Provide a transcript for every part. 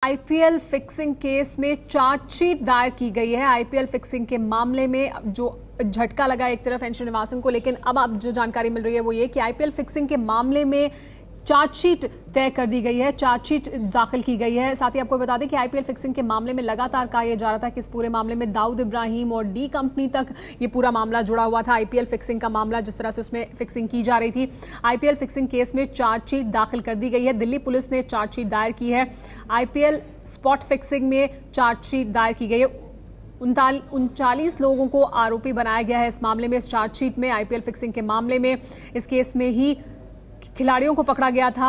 IPL fixing case में chargesheet दायर की गई है। आईपीएल फिक्सिंग के मामले में जो झटका लगा एक तरफ एन श्रीनिवासन को, लेकिन अब जो जानकारी मिल रही है वो ये कि आईपीएल फिक्सिंग के मामले में चार्जशीट तय कर दी गई है, चार्जशीट दाखिल की गई है। साथ ही आपको बता दें कि आईपीएल फिक्सिंग के मामले में लगातार कहा यह जा रहा था कि इस पूरे मामले में दाऊद इब्राहिम और डी कंपनी तक ये पूरा मामला जुड़ा हुआ था। आईपीएल फिक्सिंग का मामला जिस तरह से उसमें फिक्सिंग की जा रही थी, आईपीएल फिक्सिंग केस में चार्जशीट दाखिल कर दी गई है। दिल्ली पुलिस ने चार्जशीट दायर की है। आईपीएल स्पॉट फिक्सिंग में चार्जशीट दायर की गई है। 39 लोगों को आरोपी बनाया गया है इस मामले में। इस चार्जशीट में आईपीएल फिक्सिंग के मामले में इस केस में ही खिलाड़ियों को पकड़ा गया था।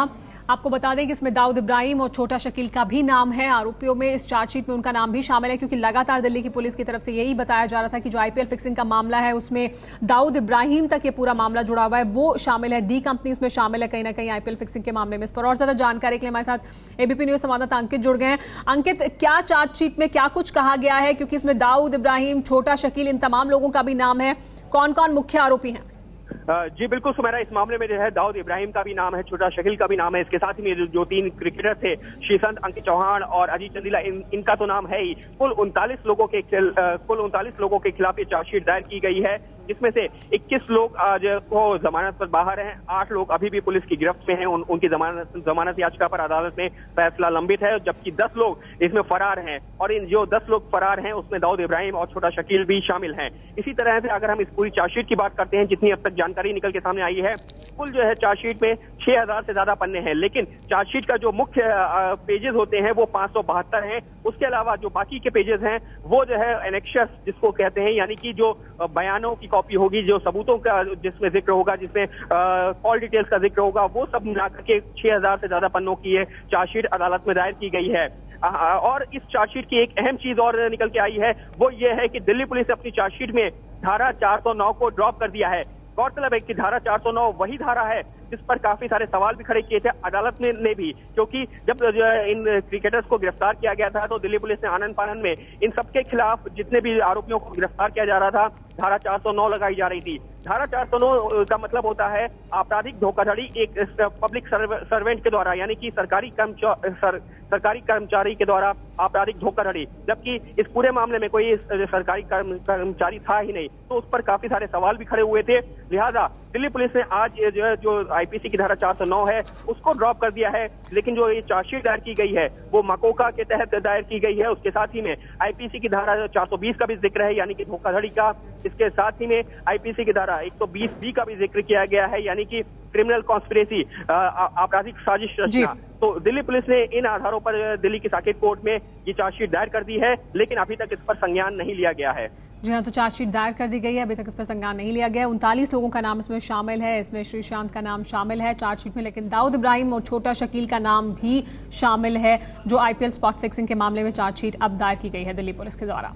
आपको बता दें कि इसमें दाऊद इब्राहिम और छोटा शकील का भी नाम है। आरोपियों में इस चार्जशीट में उनका नाम भी शामिल है, क्योंकि लगातार दिल्ली की पुलिस की तरफ से यही बताया जा रहा था कि जो आईपीएल फिक्सिंग का मामला है उसमें दाऊद इब्राहिम तक ये पूरा मामला जुड़ा हुआ है, वो शामिल है, डी कंपनी इसमें शामिल है कहीं ना कहीं आईपीएल फिक्सिंग के मामले में। इस पर और ज्यादा जानकारी के लिए हमारे साथ एबीपी न्यूज संवाददाता अंकित जुड़ गए हैं। अंकित, क्या चार्जशीट में क्या कुछ कहा गया है, क्योंकि इसमें दाऊद इब्राहिम, छोटा शकील, इन तमाम लोगों का भी नाम है, कौन कौन मुख्य आरोपी हैं? जी बिल्कुल सुमेरा, इस मामले में जो है दाऊद इब्राहिम का भी नाम है, छोटा शकील का भी नाम है। इसके साथ ही में जो 3 क्रिकेटर थे, श्रीसंत, अंकित चौहान और अजीत चंदीला, इनका तो नाम है ही। कुल 39 लोगों के खिलाफ ये चार्जशीट दायर की गई है, जिसमें से 21 लोग आज को जमानत पर बाहर हैं। 8 लोग अभी भी पुलिस की गिरफ्त में हैं। उनकी जमानत याचिका पर अदालत में फैसला लंबित है, जबकि 10 लोग इसमें फरार हैं। और इन जो 10 लोग फरार हैं उसमें दाऊद इब्राहिम और छोटा शकील भी शामिल हैं। इसी तरह से अगर हम इस पूरी चार्जशीट की बात करते हैं, जितनी अब तक जानकारी निकल के सामने आई है, कुल जो है चार्जशीट में 6000 से ज्यादा पन्ने हैं, लेकिन चार्जशीट का जो मुख्य पेजेस होते हैं वो 572 हैं। उसके अलावा जो बाकी के पेजेस हैं वो जो है एनेक्शस जिसको कहते हैं, यानी कि जो बयानों की कॉपी होगी, जो सबूतों का जिसमें जिक्र होगा, जिसमें कॉल डिटेल्स का जिक्र होगा, वो सब मिलाकर के 6000 से ज्यादा पन्नों की ये चार्जशीट अदालत में दायर की गई है। और इस चार्जशीट की एक अहम चीज और निकल के आई है, वो ये है कि दिल्ली पुलिस ने अपनी चार्जशीट में धारा 409 को ड्रॉप कर दिया है। गौरतलब है कि धारा 409 वही धारा है जिस पर काफी सारे सवाल भी खड़े किए थे अदालत ने भी, क्योंकि जब इन क्रिकेटर्स को गिरफ्तार किया गया था तो दिल्ली पुलिस ने आनन फानन में इन सबके खिलाफ जितने भी आरोपियों को गिरफ्तार किया जा रहा था, धारा 409 लगाई जा रही थी। धारा 409 का मतलब होता है आपराधिक धोखाधड़ी एक पब्लिक सर्वेंट के द्वारा, यानी कि सरकारी कर्मचारी के द्वारा आपराधिक धोखाधड़ी, जबकि इस पूरे मामले में कोई सरकारी कर्मचारी था ही नहीं, तो उस पर काफी सारे सवाल भी खड़े हुए थे। लिहाजा दिल्ली पुलिस ने आज जो आईपीसी की धारा 409 है उसको ड्रॉप कर दिया है, लेकिन जो ये चार्जशीट दायर की गई है वो मकोका के तहत दायर की गई है। उसके साथ ही में आईपीसी की धारा 420 का भी जिक्र है, यानी कि धोखाधड़ी का। इसके साथ ही में आईपीसी की धारा 120B का भी जिक्र किया गया है, यानी कि क्रिमिनल कॉन्स्पिरेसी, आपराधिक साजिश रचना। तो दिल्ली पुलिस ने इन आधारों पर दिल्ली की साकेत कोर्ट में ये चार्जशीट दायर कर दी है, लेकिन अभी तक इस पर संज्ञान नहीं लिया गया है। जी हाँ, तो चार्जशीट दायर कर दी गई है, अभी तक इस पर संज्ञान नहीं लिया गया। 39 लोगों का नाम इसमें शामिल है, इसमें श्रीशांत का नाम शामिल है चार्जशीट में, लेकिन दाऊद इब्राहिम और छोटा शकील का नाम भी शामिल है, जो आईपीएल स्पॉट फिक्सिंग के मामले में चार्जशीट अब दायर की गई है दिल्ली पुलिस के द्वारा।